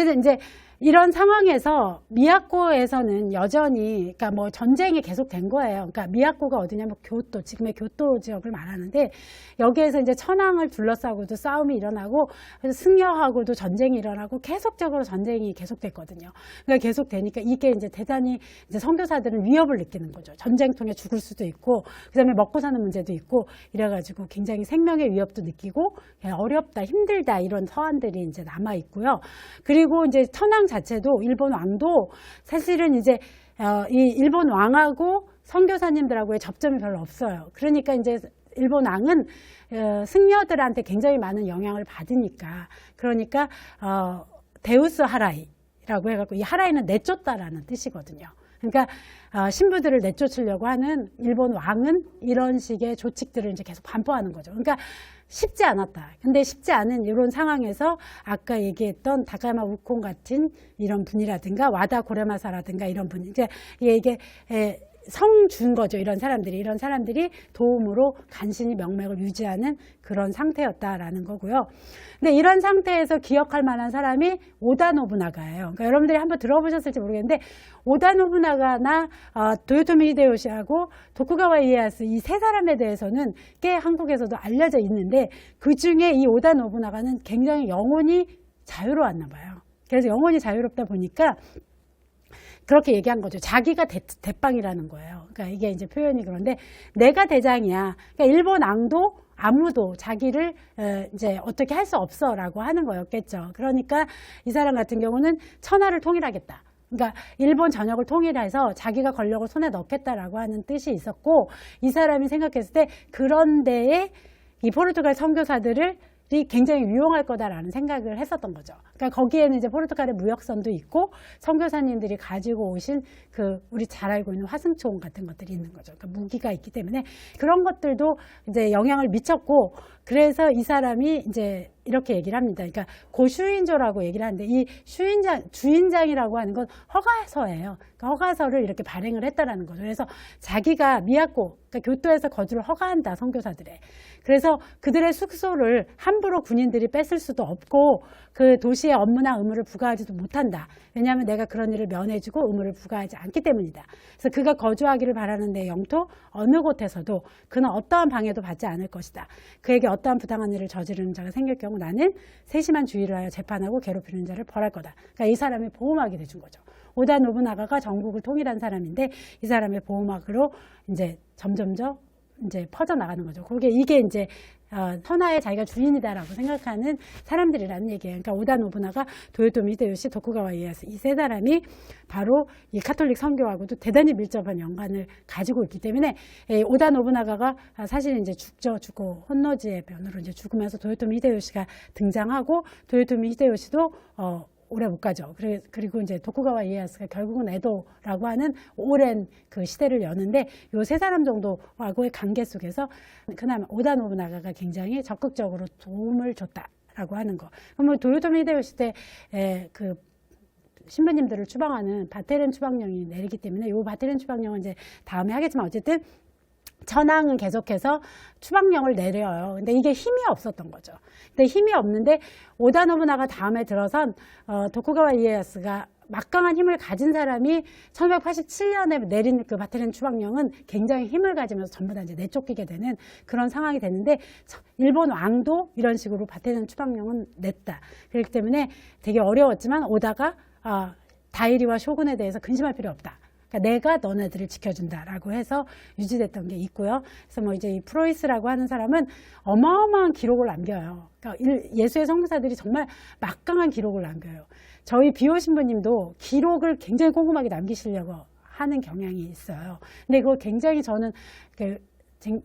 어쨌든 이제 이런 상황에서 미야코에서는 여전히 그러니까 뭐 전쟁이 계속된 거예요. 그러니까 미야코가 어디냐면 교토, 지금의 교토 지역을 말하는데 여기에서 이제 천황을 둘러싸고도 싸움이 일어나고 그래서 승려하고도 전쟁이 일어나고 계속적으로 전쟁이 계속됐거든요. 그러니까 계속되니까 이게 이제 대단히 이제 선교사들은 위협을 느끼는 거죠. 전쟁통에 죽을 수도 있고 그다음에 먹고 사는 문제도 있고 이래가지고 굉장히 생명의 위협도 느끼고 어렵다, 힘들다 이런 서한들이 이제 남아 있고요. 그리고 이제 천황 자체도 일본 왕도 사실은 이제 이 일본 왕하고 선교사님들하고의 접점이 별로 없어요. 그러니까 이제 일본 왕은 승려들한테 굉장히 많은 영향을 받으니까 그러니까 데우스 하라이라고 해갖고 이 하라이는 내쫓다라는 뜻이거든요. 그러니까 신부들을 내쫓으려고 하는 일본 왕은 이런 식의 조칙들을 이제 계속 반포하는 거죠. 그러니까 쉽지 않았다. 근데 쉽지 않은 이런 상황에서 아까 얘기했던 다카야마 우콘 같은 이런 분이라든가 와다 고레마사라든가 이런 분 이게 성 준 거죠. 이런 사람들이 도움으로 간신히 명맥을 유지하는 그런 상태였다라는 거고요. 근데 이런 상태에서 기억할 만한 사람이 오다 노부나가예요. 그러니까 여러분들이 한번 들어보셨을지 모르겠는데 오다 노부나가나 도요토미 히데요시하고 도쿠가와 이에야스 이 세 사람에 대해서는 꽤 한국에서도 알려져 있는데 그 중에 이 오다 노부나가는 굉장히 영혼이 자유로웠나 봐요. 그래서 영혼이 자유롭다 보니까 그렇게 얘기한 거죠. 자기가 대빵이라는 거예요. 그러니까 이게 이제 표현이 그런데 내가 대장이야. 그러니까 일본 왕도 아무도 자기를 이제 어떻게 할 수 없어라고 하는 거였겠죠. 그러니까 이 사람 같은 경우는 천하를 통일하겠다. 그러니까 일본 전역을 통일해서 자기가 권력을 손에 넣겠다라고 하는 뜻이 있었고 이 사람이 생각했을 때 그런 데에 이 포르투갈 선교사들을 굉장히 유용할 거다라는 생각을 했었던 거죠. 그러니까 거기에는 이제 포르투갈의 무역선도 있고 선교사님들이 가지고 오신 그 우리 잘 알고 있는 화승총 같은 것들이 있는 거죠. 그러니까 무기가 있기 때문에 그런 것들도 이제 영향을 미쳤고 그래서 이 사람이 이제 이렇게 얘기를 합니다. 그러니까 고슈인조라고 얘기를 하는데 이 주인장이라고 하는 건 허가서예요. 그러니까 허가서를 이렇게 발행을 했다라는 거죠. 그래서 자기가 미야코, 그러니까 교토에서 거주를 허가한다, 선교사들의. 그래서 그들의 숙소를 함부로 군인들이 뺏을 수도 없고 그 도시의 업무나 의무를 부과하지도 못한다. 왜냐하면 내가 그런 일을 면해주고 의무를 부과하지 않기 때문이다. 그래서 그가 거주하기를 바라는 내 영토 어느 곳에서도 그는 어떠한 방해도 받지 않을 것이다. 그에게 어떠한 부당한 일을 저지르는 자가 생길 경우 나는 세심한 주의를 하여 재판하고 괴롭히는 자를 벌할 거다. 그러니까 이 사람이 보호막이 돼준 거죠. 오다 노부나가가 전국을 통일한 사람인데 이 사람의 보호막으로 이제 점점점 이제 퍼져나가는 거죠. 이게 이제 천하의 자기가 주인이다라고 생각하는 사람들이라는 얘기예요. 그러니까 오다 노부나가, 도요토미 히데요시, 도쿠가와 이에야스 이 세 사람이 바로 이 카톨릭 선교하고도 대단히 밀접한 연관을 가지고 있기 때문에 오다 노부나가가 사실 이제 죽고 혼노지의 변으로 이제 죽으면서 도요토미 히데요시가 등장하고 도요토미 히데요시도 오래 못 가죠. 그리고 이제 도쿠가와 이에야스가 결국은 에도라고 하는 오랜 그 시대를 여는데 요 세 사람 정도하고의 관계 속에서 그나마 오다 노부나가가 굉장히 적극적으로 도움을 줬다라고 하는 거. 그러면 도요토미 히데요시 때 그 신부님들을 추방하는 바테렌 추방령이 내리기 때문에 요 바테렌 추방령은 이제 다음에 하겠지만 어쨌든 천황은 계속해서 추방령을 내려요. 근데 이게 힘이 없었던 거죠. 근데 힘이 없는데 오다 노부나가 다음에 들어선 도쿠가와 이에야스가 막강한 힘을 가진 사람이 1987년에 내린 그 바테렌 추방령은 굉장히 힘을 가지면서 전부 다 이제 내쫓기게 되는 그런 상황이 됐는데 일본 왕도 이런 식으로 바테렌 추방령은 냈다. 그렇기 때문에 되게 어려웠지만 오다가 다이리와 쇼군에 대해서 근심할 필요 없다. 그러니까 내가 너네들을 지켜준다라고 해서 유지됐던 게 있고요. 그래서 뭐 이제 이 프로이스라고 하는 사람은 어마어마한 기록을 남겨요. 그러니까 예수의 선교사들이 정말 막강한 기록을 남겨요. 저희 비오 신부님도 기록을 굉장히 꼼꼼하게 남기시려고 하는 경향이 있어요. 근데 그거 굉장히 저는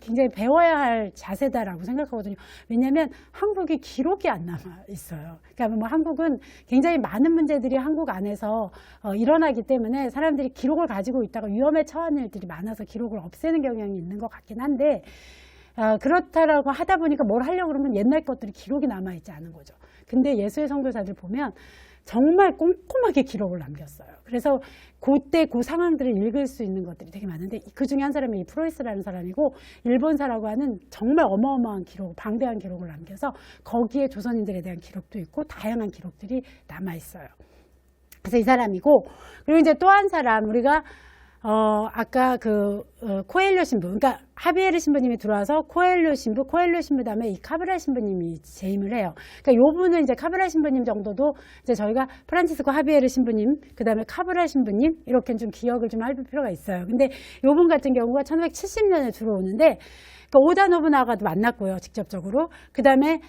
굉장히 배워야 할 자세다라고 생각하거든요. 왜냐하면 한국이 기록이 안 남아 있어요. 그러니까 뭐 한국은 굉장히 많은 문제들이 한국 안에서 일어나기 때문에 사람들이 기록을 가지고 있다가 위험에 처한 일들이 많아서 기록을 없애는 경향이 있는 것 같긴 한데 그렇다라고 하다 보니까 뭘 하려고 그러면 옛날 것들이 기록이 남아있지 않은 거죠. 근데 예수의 선교사들 보면 정말 꼼꼼하게 기록을 남겼어요. 그래서 그때 그 상황들을 읽을 수 있는 것들이 되게 많은데 그 중에 한 사람이 이 프로이스라는 사람이고 일본사라고 하는 정말 어마어마한 기록, 방대한 기록을 남겨서 거기에 조선인들에 대한 기록도 있고 다양한 기록들이 남아있어요. 그래서 이 사람이고 그리고 이제 또 한 사람 우리가 아까 코엘료 신부, 그러니까 하비에르 신부님이 들어와서 코엘료 신부 다음에 이 카브랄 신부님이 재임을 해요. 그러니까 요 분은 이제 카브랄 신부님 정도도 이제 저희가 프란치스코 하비에르 신부님, 그 다음에 카브랄 신부님, 이렇게 좀 기억을 좀 할 필요가 있어요. 근데 요 분 같은 경우가 1970년에 들어오는데, 그러니까 오다 노부나가도 만났고요, 직접적으로. 그 다음에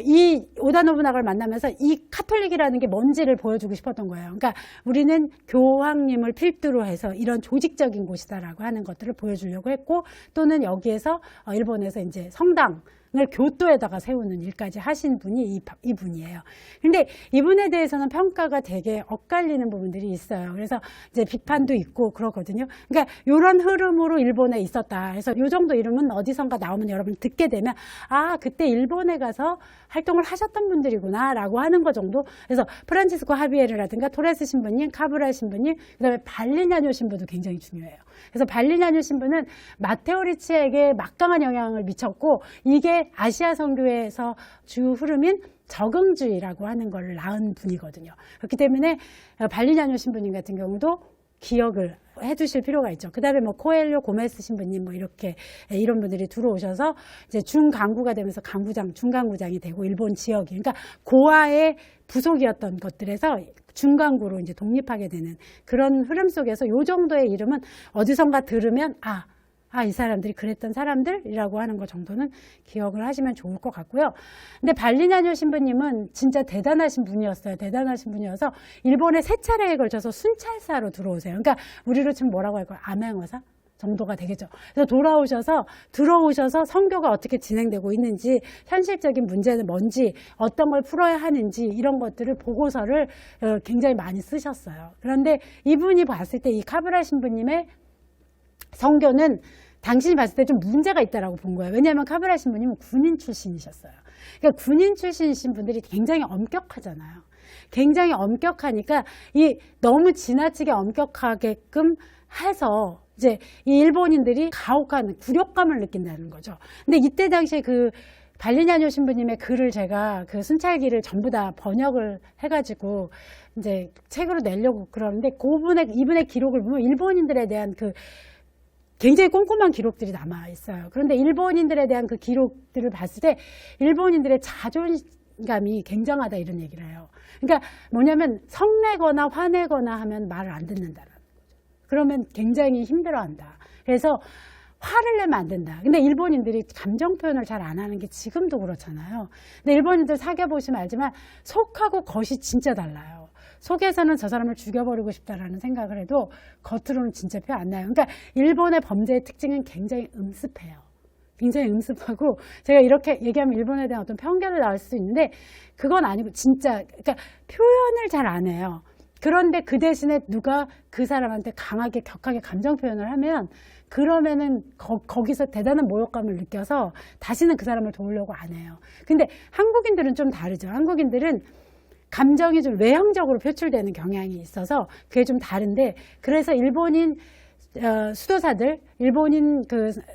이 오다 노부나가를 만나면서 이 카톨릭이라는 게 뭔지를 보여주고 싶었던 거예요. 그러니까 우리는 교황님을 필두로 해서 이런 조직적인 곳이다라고 하는 것들을 보여주려고 했고 또는 여기에서 일본에서 이제 성당을 교토에다가 세우는 일까지 하신 분이 이분이에요. 근데 이분에 대해서는 평가가 되게 엇갈리는 부분들이 있어요. 그래서 이제 비판도 있고 그렇거든요. 그러니까 이런 흐름으로 일본에 있었다. 그래서 이 정도 이름은 어디선가 나오면 여러분 듣게 되면 그때 일본에 가서 활동을 하셨던 분들이구나 라고 하는 거 정도. 그래서 프란치스코 하비에르라든가 토레스 신부님, 카브랄 신부님, 그 다음에 발리냐뇨 신부도 굉장히 중요해요. 그래서 발리냐뇨 신부는 마테오 리치에게 막강한 영향을 미쳤고 이게 아시아 선교에서 주 흐름인 적응주의라고 하는 걸 낳은 분이거든요. 그렇기 때문에 발리냐뇨 신부님 같은 경우도 기억을 해두실 필요가 있죠. 그 다음에 코엘료 고메스 신부님 이렇게 이런 분들이 들어오셔서 이제 중강구가 되면서 중강구장이 되고 일본 지역이 그러니까 고아의 부속이었던 것들에서 중강구로 이제 독립하게 되는 그런 흐름 속에서 요 정도의 이름은 어디선가 들으면 이 사람들이 그랬던 사람들이라고 하는 것 정도는 기억을 하시면 좋을 것 같고요. 근데 발리냐뇨 신부님은 진짜 대단하신 분이었어요. 대단하신 분이어서 일본에 3차례에 걸쳐서 순찰사로 들어오세요. 그러니까 우리로 치면 뭐라고 할까요? 암행어사 정도가 되겠죠. 그래서 들어오셔서 선교가 어떻게 진행되고 있는지, 현실적인 문제는 뭔지, 어떤 걸 풀어야 하는지 이런 것들을 보고서를 굉장히 많이 쓰셨어요. 그런데 이분이 봤을 때 이 카브라 신부님의 선교는 당신이 봤을 때 좀 문제가 있다라고 본 거예요. 왜냐하면 카브라 신부님은 군인 출신이셨어요. 그러니까 군인 출신이신 분들이 굉장히 엄격하잖아요. 굉장히 엄격하니까 너무 지나치게 엄격하게끔 해서 이제 이 일본인들이 가혹한 굴욕감을 느낀다는 거죠. 근데 이때 당시에 발리냐뇨 신부님의 글을 제가 순찰기를 전부 다 번역을 해가지고 이제 책으로 내려고 그러는데 이분의 기록을 보면 일본인들에 대한 굉장히 꼼꼼한 기록들이 남아 있어요. 그런데 일본인들에 대한 그 기록들을 봤을 때 일본인들의 자존감이 굉장하다 이런 얘기를 해요. 그러니까 뭐냐면 성내거나 화내거나 하면 말을 안 듣는다라는 거죠. 그러면 굉장히 힘들어한다. 그래서 화를 내면 안 된다. 근데 일본인들이 감정 표현을 잘 안 하는 게 지금도 그렇잖아요. 근데 일본인들 사귀어보시면 알지만 속하고 겉이 진짜 달라요. 속에서는 저 사람을 죽여버리고 싶다라는 생각을 해도 겉으로는 진짜 표 안 나요. 그러니까 일본의 범죄의 특징은 굉장히 음습해요. 굉장히 음습하고 제가 이렇게 얘기하면 일본에 대한 어떤 편견을 낳을 수 있는데 그건 아니고 진짜 그러니까 표현을 잘 안 해요. 그런데 그 대신에 누가 그 사람한테 강하게 격하게 감정 표현을 하면 그러면은 거기서 대단한 모욕감을 느껴서 다시는 그 사람을 도우려고 안 해요. 근데 한국인들은 좀 다르죠. 한국인들은 감정이 좀 외형적으로 표출되는 경향이 있어서 그게 좀 다른데 그래서 일본인 수도사들, 일본인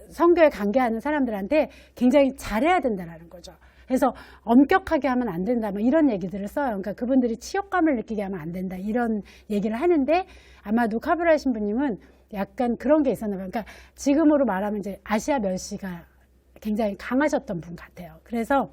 선교에 관계하는 사람들한테 굉장히 잘해야 된다는 거죠. 그래서 엄격하게 하면 안 된다, 이런 얘기들을 써요. 그러니까 그분들이 치욕감을 느끼게 하면 안 된다, 이런 얘기를 하는데 아마도 카브라 신부님은 약간 그런 게 있었나 봐요. 그러니까 지금으로 말하면 이제 아시아 멸시가 굉장히 강하셨던 분 같아요. 그래서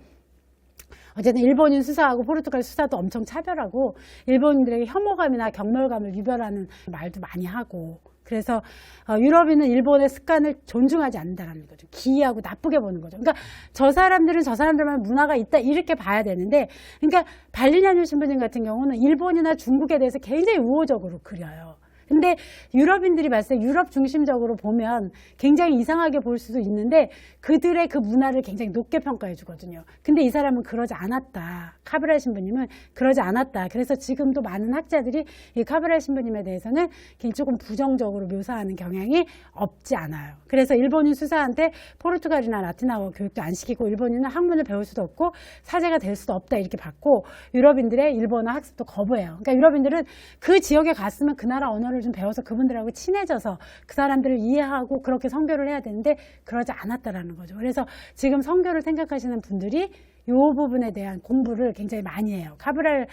어쨌든 일본인 수사하고 포르투갈 수사도 엄청 차별하고 일본인들에게 혐오감이나 경멸감을 유발하는 말도 많이 하고 그래서 유럽인은 일본의 습관을 존중하지 않는다는 거죠. 기이하고 나쁘게 보는 거죠. 그러니까 저 사람들은 저 사람들만 문화가 있다 이렇게 봐야 되는데 그러니까 발리냐뇨 신부님 같은 경우는 일본이나 중국에 대해서 굉장히 우호적으로 그려요. 근데 유럽인들이 봤을 때 유럽 중심적으로 보면 굉장히 이상하게 볼 수도 있는데 그들의 그 문화를 굉장히 높게 평가해 주거든요. 근데 이 사람은 그러지 않았다. 카브랄 신부님은 그러지 않았다. 그래서 지금도 많은 학자들이 이 카브랄 신부님에 대해서는 조금 부정적으로 묘사하는 경향이 없지 않아요. 그래서 일본인 수사한테 포르투갈이나 라틴어어 교육도 안 시키고 일본인은 학문을 배울 수도 없고 사제가 될 수도 없다 이렇게 받고 유럽인들의 일본어 학습도 거부해요. 그러니까 유럽인들은 그 지역에 갔으면 그 나라 언어를 좀 배워서 그분들하고 친해져서 그 사람들을 이해하고 그렇게 선교를 해야 되는데 그러지 않았다라는 거죠. 그래서 지금 선교를 생각하시는 분들이 이 부분에 대한 공부를 굉장히 많이 해요. 카브랄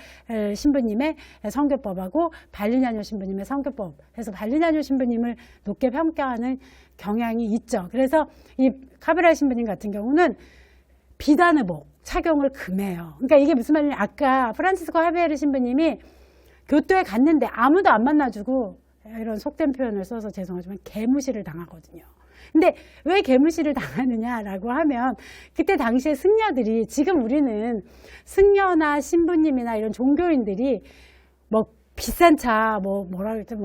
신부님의 선교법하고 발리냐뇨 신부님의 선교법 해서 발리냐뇨 신부님을 높게 평가하는 경향이 있죠. 그래서 이 카브랄 신부님 같은 경우는 비단의복 착용을 금해요. 그러니까 이게 무슨 말이냐, 아까 프란치스코 하베르 신부님이 교토에 갔는데 아무도 안 만나주고, 이런 속된 표현을 써서 죄송하지만 개무시를 당하거든요. 근데 왜 개무시를 당하느냐라고 하면 그때 당시에 승려들이, 지금 우리는 승려나 신부님이나 이런 종교인들이 뭐 비싼 차, 뭐라 그랬죠,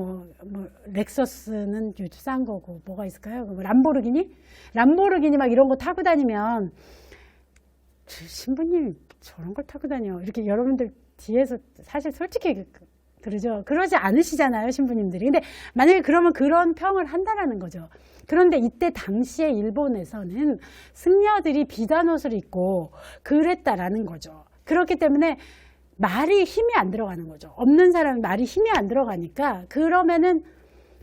렉서스는 요즘 싼 거고 뭐가 있을까요? 람보르기니 막 이런 거 타고 다니면 신부님 저런 걸 타고 다녀 이렇게 여러분들 뒤에서 사실 솔직히 그러죠. 그러지 않으시잖아요, 신부님들이. 근데 만약에 그러면 그런 평을 한다라는 거죠. 그런데 이때 당시에 일본에서는 승려들이 비단 옷을 입고 그랬다라는 거죠. 그렇기 때문에 말이 힘이 안 들어가는 거죠. 없는 사람이 말이 힘이 안 들어가니까,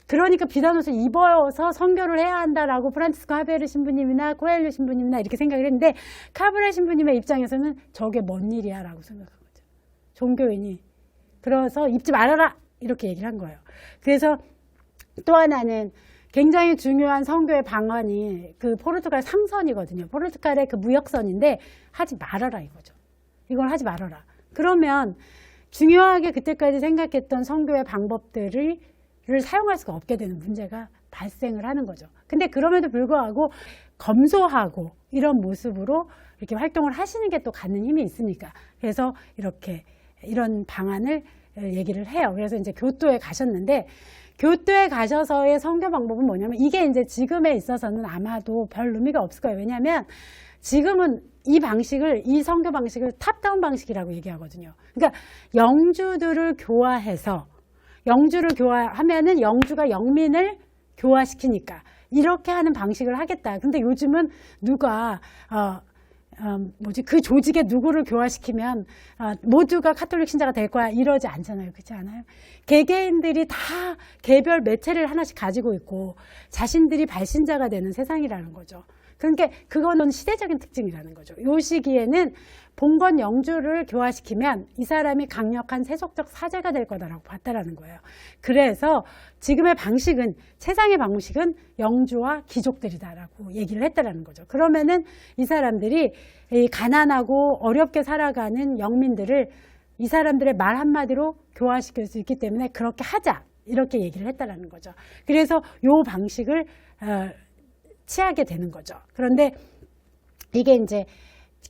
그러니까 비단 옷을 입어서 선교를 해야 한다라고 프란치스코 하베르 신부님이나 코엘류 신부님이나 이렇게 생각을 했는데, 카브랄 신부님의 입장에서는 저게 뭔 일이야 라고 생각한 거죠. 종교인이. 그래서 입지 말아라 이렇게 얘기를 한 거예요. 그래서 또 하나는 굉장히 중요한 선교의 방안이 그 포르투갈 상선이거든요. 포르투갈의 그 무역선인데 하지 말아라 이거죠. 이걸 하지 말아라. 그러면 중요하게 그때까지 생각했던 선교의 방법들을 사용할 수가 없게 되는 문제가 발생을 하는 거죠. 근데 그럼에도 불구하고 검소하고 이런 모습으로 이렇게 활동을 하시는 게 또 갖는 힘이 있으니까, 그래서 이런 방안을 얘기를 해요. 그래서 이제 교토에 가셨는데, 교토에 가셔서의 선교 방법은 뭐냐면, 이게 이제 지금에 있어서는 아마도 별 의미가 없을 거예요. 왜냐하면 지금은 이 선교 방식을 탑다운 방식이라고 얘기하거든요. 그러니까 영주들을 교화해서, 영주를 교화하면은 영주가 영민을 교화시키니까 이렇게 하는 방식을 하겠다. 근데 요즘은 누가 그 조직에 누구를 교화시키면 모두가 카톨릭 신자가 될 거야 이러지 않잖아요. 그렇지 않아요? 개개인들이 다 개별 매체를 하나씩 가지고 있고 자신들이 발신자가 되는 세상이라는 거죠. 그러니까 그거는 시대적인 특징이라는 거죠. 이 시기에는 봉건 영주를 교화시키면 이 사람이 강력한 세속적 사제가 될 거다라고 봤다라는 거예요. 그래서 지금의 방식은, 세상의 방식은 영주와 귀족들이다라고 얘기를 했다라는 거죠. 그러면은 이 사람들이 가난하고 어렵게 살아가는 영민들을 이 사람들의 말 한마디로 교화시킬 수 있기 때문에 그렇게 하자 이렇게 얘기를 했다라는 거죠. 그래서 이 방식을 취하게 되는 거죠. 그런데 이게 이제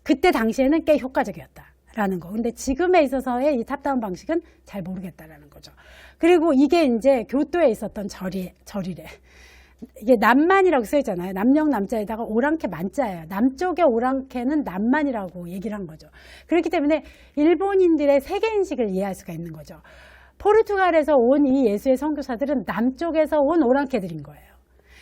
그때 당시에는 꽤 효과적이었다라는 거. 근데 지금에 있어서의 이 탑다운 방식은 잘 모르겠다라는 거죠. 그리고 이게 이제 교토에 있었던 절이래. 이게 남만이라고 써있잖아요. 남령 남자에다가 오랑캐 만자예요. 남쪽의 오랑캐는 남만이라고 얘기를 한 거죠. 그렇기 때문에 일본인들의 세계인식을 이해할 수가 있는 거죠. 포르투갈에서 온 이 예수의 선교사들은 남쪽에서 온 오랑캐들인 거예요.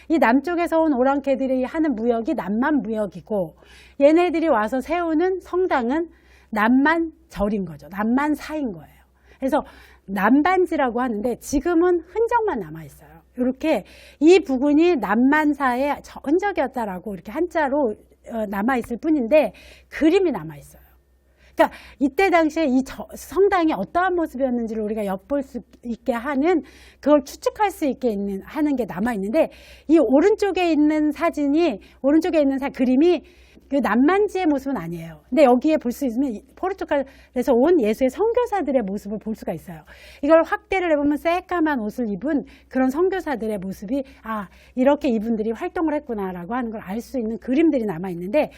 이 남쪽에서 온 오랑캐들이 하는 무역이 남만 무역이고, 얘네들이 와서 세우는 성당은 남만 절인 거죠. 남만 사인 거예요. 그래서 남반지라고 하는데 지금은 흔적만 남아있어요. 이렇게 이 부근이 남만사의 흔적이었다라고 이렇게 한자로 남아있을 뿐인데 그림이 남아있어요. 그러니까 이때 당시에 이 성당이 어떠한 모습이었는지를 우리가 엿볼 수 있게 하는, 그걸 추측할 수 있게 하는 게 남아있는데, 이 오른쪽에 있는 그림이 그 남만지의 모습은 아니에요. 근데 여기에 볼 수 있으면 포르투갈에서 온 예수의 선교사들의 모습을 볼 수가 있어요. 이걸 확대를 해보면 새까만 옷을 입은 그런 선교사들의 모습이, 이렇게 이분들이 활동을 했구나라고 하는 걸 알 수 있는 그림들이 남아있는데,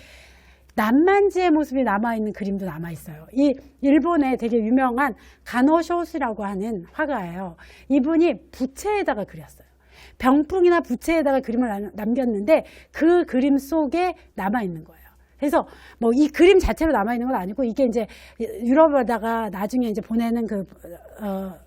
남만지의 모습이 남아있는 그림도 남아있어요. 이 일본의 되게 유명한 가노쇼스라고 하는 화가예요. 이분이 부채에다가 그렸어요. 병풍이나 부채에다가 그림을 남겼는데 그 그림 속에 남아있는 거예요. 그래서 뭐 이 그림 자체로 남아있는 건 아니고 이게 이제 유럽에다가 나중에 이제 보내는 그,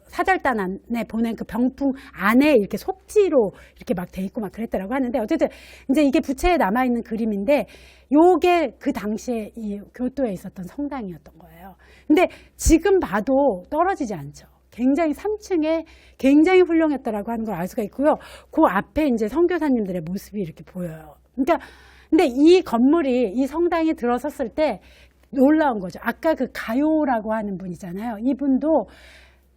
사절단 안에 보낸 그 병풍 안에 이렇게 속지로 이렇게 막 돼 있고 막 그랬더라고 하는데 어쨌든 이제 이게 부채에 남아있는 그림인데 요게 그 당시에 이 교토에 있었던 성당이었던 거예요. 근데 지금 봐도 떨어지지 않죠. 굉장히 3층에 굉장히 훌륭했다라고 하는 걸 알 수가 있고요. 그 앞에 이제 선교사님들의 모습이 이렇게 보여요. 그러니까 근데 이 건물이 이 성당이 들어섰을 때 놀라운 거죠. 아까 그 가요라고 하는 분이잖아요. 이분도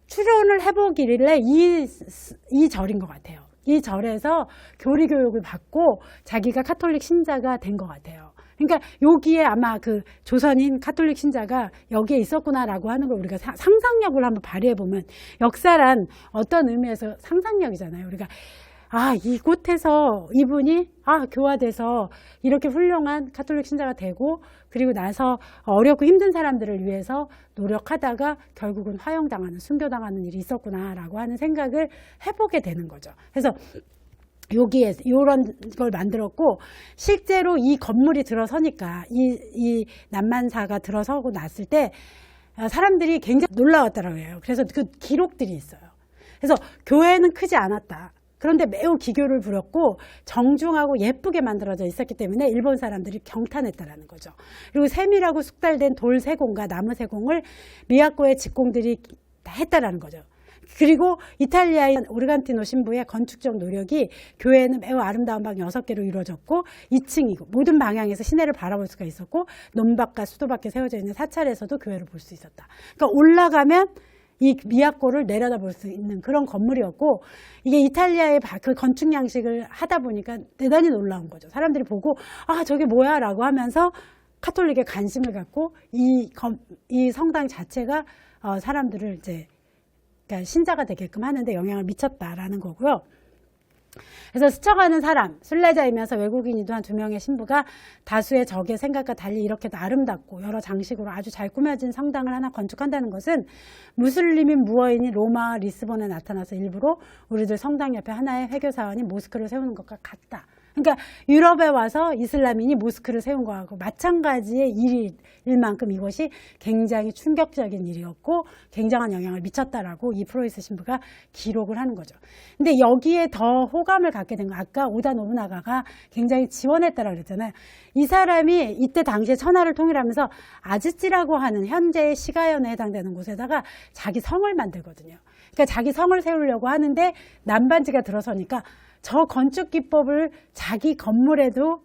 출연을 해보길래 이 절인 것 같아요. 이 절에서 교리 교육을 받고 자기가 카톨릭 신자가 된 것 같아요. 그러니까 여기에 아마 그 조선인 카톨릭 신자가 여기에 있었구나라고 하는 걸 우리가 상상력을 한번 발휘해보면 역사란 어떤 의미에서 상상력이잖아요. 우리가 이곳에서 이분이 교화돼서 이렇게 훌륭한 카톨릭 신자가 되고 그리고 나서 어렵고 힘든 사람들을 위해서 노력하다가 결국은 화형당하는, 순교당하는 일이 있었구나라고 하는 생각을 해보게 되는 거죠. 그래서 여기에 이런 걸 만들었고 실제로 이 건물이 들어서니까 이 난만사가 들어서고 났을 때 사람들이 굉장히 놀라웠다고 해요. 그래서 그 기록들이 있어요. 그래서 교회는 크지 않았다. 그런데 매우 기교를 부렸고 정중하고 예쁘게 만들어져 있었기 때문에 일본 사람들이 경탄했다라는 거죠. 그리고 세밀하고 숙달된 돌 세공과 나무 세공을 미야코의 직공들이 했다라는 거죠. 그리고 이탈리아인 오르간티노 신부의 건축적 노력이 교회는 매우 아름다운 방 6개로 이루어졌고 2층이고 모든 방향에서 시내를 바라볼 수가 있었고 논밭과 수도밖에 세워져 있는 사찰에서도 교회를 볼 수 있었다. 그러니까 올라가면 이 미야코를 내려다볼 수 있는 그런 건물이었고 이게 이탈리아의 그 건축 양식을 하다 보니까 대단히 놀라운 거죠. 사람들이 보고 저게 뭐야 라고 하면서 카톨릭에 관심을 갖고 이 성당 자체가 사람들을 이제 그러니까 신자가 되게끔 하는데 영향을 미쳤다라는 거고요. 그래서 스쳐가는 사람, 순례자이면서 외국인이도 한 2명의 신부가 다수의 적의 생각과 달리 이렇게 아름답고 여러 장식으로 아주 잘 꾸며진 성당을 하나 건축한다는 것은 무슬림인 무어인이 로마, 리스본에 나타나서 일부러 우리들 성당 옆에 하나의 회교사원인 모스크를 세우는 것과 같다. 그러니까 유럽에 와서 이슬람인이 모스크를 세운 거하고 마찬가지의 일일 만큼 이것이 굉장히 충격적인 일이었고 굉장한 영향을 미쳤다라고 이 프로이스 신부가 기록을 하는 거죠. 근데 여기에 더 호감을 갖게 된 거 아까 오다 노부나가가 굉장히 지원했다라고 그랬잖아요. 이 사람이 이때 당시에 천하를 통일하면서 아즈찌라고 하는 현재의 시가현에 해당되는 곳에다가 자기 성을 만들거든요. 그러니까 자기 성을 세우려고 하는데 남반지가 들어서니까 저 건축 기법을 자기 건물에도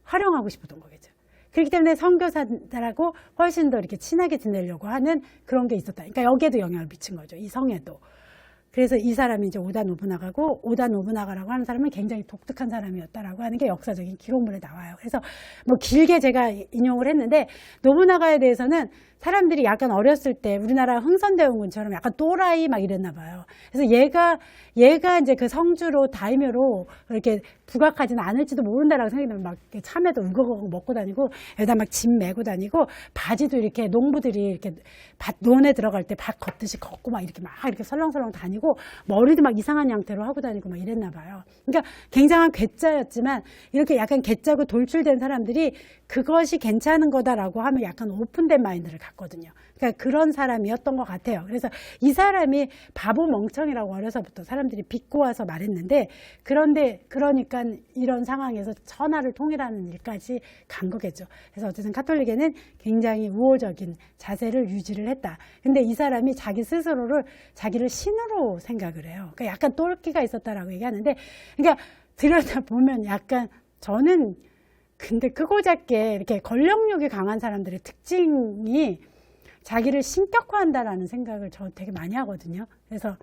활용하고 싶었던 거겠죠. 그렇기 때문에 선교사들하고 훨씬 더 이렇게 친하게 지내려고 하는 그런 게 있었다. 그러니까 여기에도 영향을 미친 거죠. 이 성에도. 그래서 이 사람이 이제 오다 노부나가고 오다 노부나가라고 하는 사람은 굉장히 독특한 사람이었다라고 하는 게 역사적인 기록물에 나와요. 그래서 뭐 길게 제가 인용을 했는데 노부나가에 대해서는 사람들이 약간 어렸을 때 우리나라 흥선대원군처럼 약간 또라이 막 이랬나 봐요. 그래서 얘가 이제 그 성주로 다이묘로 이렇게 부각하지는 않을지도 모른다라고 생각하면 막 참외도 우거우거 먹고 다니고 여기다 막 짐 메고 다니고 바지도 이렇게 농부들이 이렇게 논에 들어갈 때 밭 걷듯이 걷고 막 이렇게 설렁설렁 다니고 머리도 막 이상한 형태로 하고 다니고 막 이랬나 봐요. 그러니까 굉장한 괴짜였지만 이렇게 약간 괴짜고 돌출된 사람들이 그것이 괜찮은 거다라고 하면 약간 오픈된 마인드를 갖거든요. 그러니까 그런 사람이었던 것 같아요. 그래서 이 사람이 바보 멍청이라고 어려서부터 사람들이 비꼬아서 말했는데 그러니까 이런 상황에서 천하를 통일하는 일까지 간 거겠죠. 그래서 어쨌든 카톨릭에는 굉장히 우호적인 자세를 유지를 했다. 근데 이 사람이 자기 스스로를 자기를 신으로 생각을 해요. 그러니까 약간 똘끼가 있었다라고 얘기하는데 그러니까 들여다보면 약간 저는 근데 크고 작게 이렇게 권력욕이 강한 사람들의 특징이 자기를 신격화한다라는 생각을 저 되게 많이 하거든요. 그래서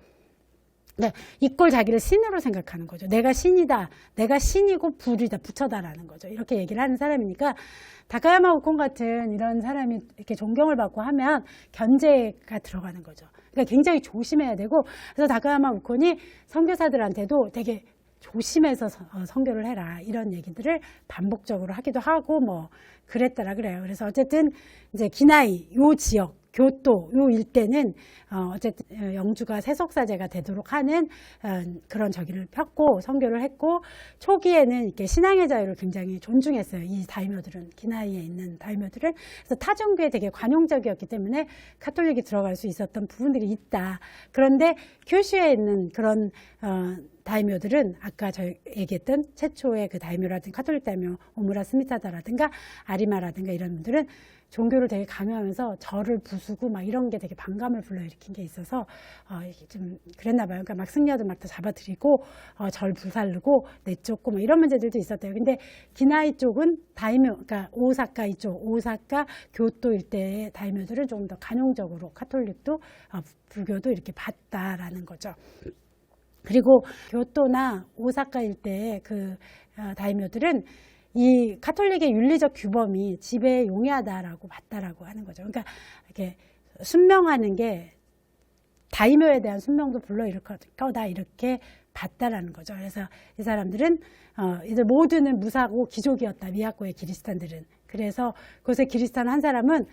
이꼴 자기를 신으로 생각하는 거죠. 내가 신이다. 내가 신이고 부처다라는 거죠. 이렇게 얘기를 하는 사람이니까 다카야마 우콘 같은 이런 사람이 이렇게 존경을 받고 하면 견제가 들어가는 거죠. 그러니까 굉장히 조심해야 되고 그래서 다카야마 우콘이 선교사들한테도 되게 조심해서 선교를 해라 이런 얘기들을 반복적으로 하기도 하고 뭐 그랬더라 그래요. 그래서 어쨌든 이제 기나이 요 지역 교토 요 일대는 어쨌든 영주가 세속사제가 되도록 하는 그런 저기를 폈고 선교를 했고, 초기에는 이렇게 신앙의 자유를 굉장히 존중했어요. 이 다이묘들은, 기나이에 있는 다이묘들은. 그래서 타종교에 되게 관용적이었기 때문에 카톨릭이 들어갈 수 있었던 부분들이 있다. 그런데 큐슈에 있는 그런 다이묘들은 아까 저희 얘기했던 최초의 그 다이묘라든가 카톨릭 다이묘 오무라 스미타다라든가 아리마라든가 이런 분들은 종교를 되게 강요하면서 절을 부수고 막 이런 게 되게 반감을 불러일으킨 게 있어서 좀 그랬나 봐요. 그러니까 막 승려들 막 다 잡아들이고 절 불살르고 내쫓고 뭐 이런 문제들도 있었대요. 근데 기나이 쪽은 다이묘, 그러니까 오사카 이쪽, 오사카 교토 일대의 다이묘들은 조금 더 관용적으로 카톨릭도 불교도 이렇게 봤다라는 거죠. 그리고 교토나 오사카 일대의 그 다이묘들은 이 카톨릭의 윤리적 규범이 지배에 용이하다라고 봤다라고 하는 거죠. 그러니까 이렇게 순명하는 게 다이묘에 대한 순명도 불러일으킬 거다 이렇게 봤다라는 거죠. 그래서 이 사람들은 이들 모두는 무사고 기족이었다. 미야코의 기리스탄들은. 그래서 그곳에 기리스탄 한 사람은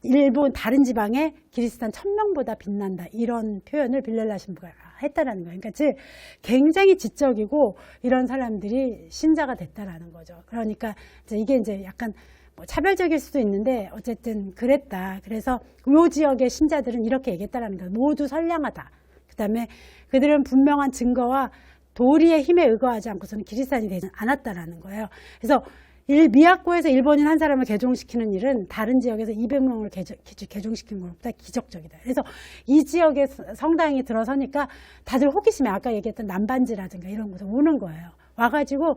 일본 다른 지방의 기리스탄 1000명보다 빛난다. 이런 표현을 빌렐라 신부가 했다라는 거예요. 그러니까 즉 굉장히 지적이고 이런 사람들이 신자가 됐다라는 거죠. 그러니까 이게 이제 약간 뭐 차별적일 수도 있는데 어쨌든 그랬다. 그래서 이 지역의 신자들은 이렇게 얘기했다라는 거예요. 모두 선량하다. 그다음에 그들은 분명한 증거와 도리의 힘에 의거하지 않고서는 기리스탄이 되지 않았다라는 거예요. 그래서 미야코에서 일본인 한 사람을 개종시키는 일은 다른 지역에서 200명을 개종시키는 것보다 기적적이다. 그래서 이 지역에 성당이 들어서니까 다들 호기심에 아까 얘기했던 남반지라든가 이런 곳에 오는 거예요. 와가지고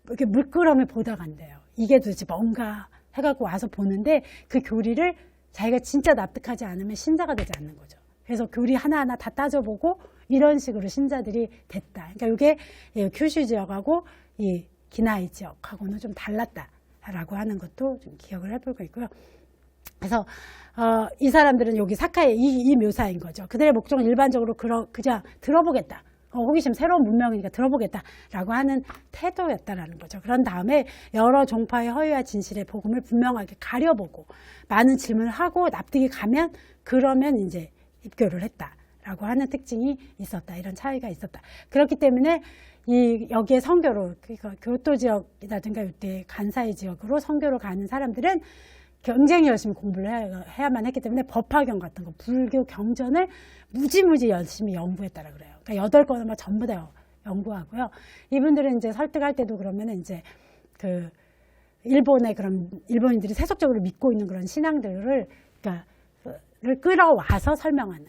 이렇게 물끄러미 보다 간대요. 이게 도대체 뭔가 해갖고 와서 보는데 그 교리를 자기가 진짜 납득하지 않으면 신자가 되지 않는 거죠. 그래서 교리 하나하나 다 따져보고 이런 식으로 신자들이 됐다. 그러니까 이게 큐슈 지역하고 이 기나이 지역하고는 좀 달랐다라고 하는 것도 좀 기억을 해볼 거 있고요. 그래서 이 사람들은 여기 사카의 이 묘사인 거죠. 그들의 목적은 일반적으로 그냥 들어보겠다. 호기심 새로운 문명이니까 들어보겠다라고 하는 태도였다라는 거죠. 그런 다음에 여러 종파의 허위와 진실의 복음을 분명하게 가려보고 많은 질문을 하고 납득이 가면 그러면 이제 입교를 했다라고 하는 특징이 있었다. 이런 차이가 있었다. 그렇기 때문에 여기에 선교로, 그러니까 교토 지역이라든가 이때 간사이 지역으로 선교로 가는 사람들은 굉장히 열심히 공부를 해야만 했기 때문에 법화경 같은 거, 불교 경전을 무지무지 열심히 연구했다라 그래요. 그러니까 8권을 막 전부 다 연구하고요. 이분들은 이제 설득할 때도 그러면은 이제 그 일본의 그런 일본인들이 세속적으로 믿고 있는 그런 신앙들을 그러니까 끌어와서 설명하는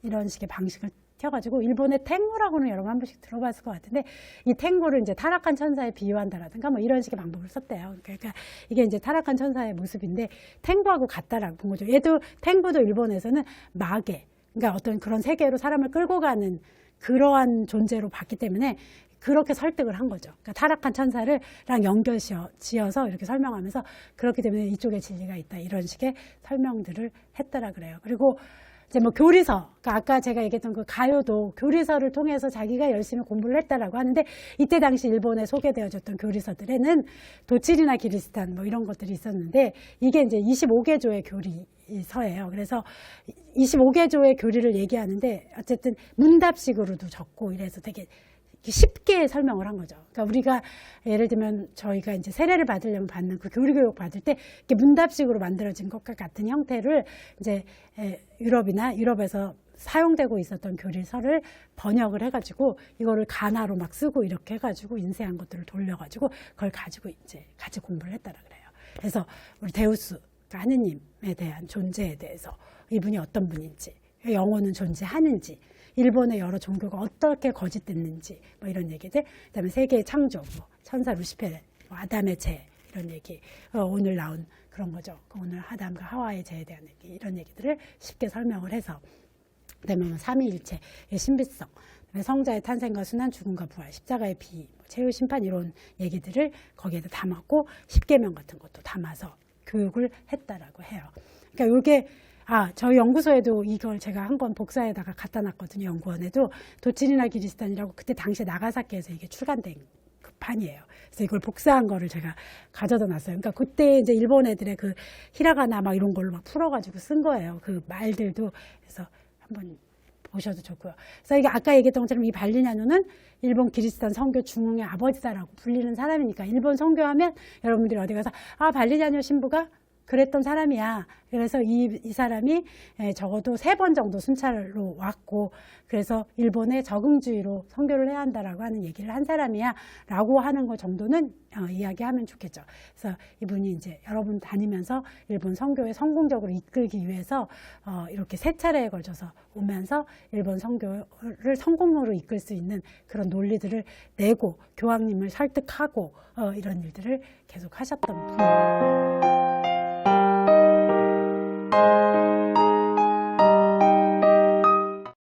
이런 식의 방식을 켜가지고 일본의 탱고라고는 여러분 한 번씩 들어봤을 것 같은데 이 탱고를 이제 타락한 천사에 비유한다라든가 뭐 이런 식의 방법을 썼대요. 그러니까 이게 이제 타락한 천사의 모습인데 탱고하고 같다라고 본 거죠. 얘도 탱고도 일본에서는 마계, 그러니까 어떤 그런 세계로 사람을 끌고 가는 그러한 존재로 봤기 때문에 그렇게 설득을 한 거죠. 그러니까 타락한 천사랑 연결 지어서 이렇게 설명하면서 그렇기 때문에 이쪽에 진리가 있다 이런 식의 설명들을 했더라 그래요. 그리고 이제 뭐 교리서, 그러니까 아까 제가 얘기했던 그 가요도 교리서를 통해서 자기가 열심히 공부를 했다라고 하는데 이때 당시 일본에 소개되어졌던 교리서들에는 도칠이나 기리스탄 뭐 이런 것들이 있었는데 이게 이제 25개조의 교리서예요. 그래서 25개조의 교리를 얘기하는데 어쨌든 문답식으로도 적고 이래서 되게 쉽게 설명을 한 거죠. 그러니까 우리가 예를 들면 저희가 이제 세례를 받으려면 받는 그 교리교육 받을 때 이렇게 문답식으로 만들어진 것과 같은 형태를 이제 유럽에서 사용되고 있었던 교리서를 번역을 해가지고 이거를 가나로 막 쓰고 이렇게 해가지고 인쇄한 것들을 돌려가지고 그걸 가지고 이제 같이 공부를 했다라 그래요. 그래서 우리 데우스, 그러니까 하느님에 대한 존재에 대해서 이분이 어떤 분인지, 영혼은 존재하는지, 일본의 여러 종교가 어떻게 거짓됐는지 뭐 이런 얘기들, 그다음에 세계의 창조, 뭐 천사 루시페, 뭐 아담의 죄 이런 얘기, 오늘 나온 그런 거죠. 오늘 아담과 하와의 죄에 대한 얘기 이런 얘기들을 쉽게 설명을 해서, 그다음에 뭐 삼위일체의 신비성, 그다음에 성자의 탄생과 순환, 죽음과 부활, 십자가의 비, 최후 심판 이런 얘기들을 거기에다 담았고 십계명 같은 것도 담아서 교육을 했다라고 해요. 그러니까 이게 저희 연구소에도 이걸 제가 한 권 복사에다가 갖다 놨거든요. 연구원에도 도칠이나 기리스탄이라고 그때 당시에 나가사키에서 이게 출간된 그 판이에요. 그래서 이걸 복사한 거를 제가 가져다 놨어요. 그러니까 그때 이제 일본 애들의 그 히라가나 막 이런 걸로 막 풀어가지고 쓴 거예요. 그 말들도. 그래서 한번 보셔도 좋고요. 그래서 이게 아까 얘기했던 것처럼 이 발리냐누는 일본 기리스탄 선교 중흥의 아버지다라고 불리는 사람이니까 일본 선교하면 여러분들이 어디 가서 아 발리냐누 신부가 그랬던 사람이야. 그래서 이 사람이 적어도 3번 정도 순찰로 왔고 그래서 일본에 적응주의로 선교를 해야 한다라고 하는 얘기를 한 사람이야 라고 하는 것 정도는 이야기하면 좋겠죠. 그래서 이분이 이제 여러분 다니면서 일본 선교에 성공적으로 이끌기 위해서 이렇게 3차례에 걸쳐서 오면서 일본 선교를 성공으로 이끌 수 있는 그런 논리들을 내고 교황님을 설득하고 이런 일들을 계속 하셨던 분입니다.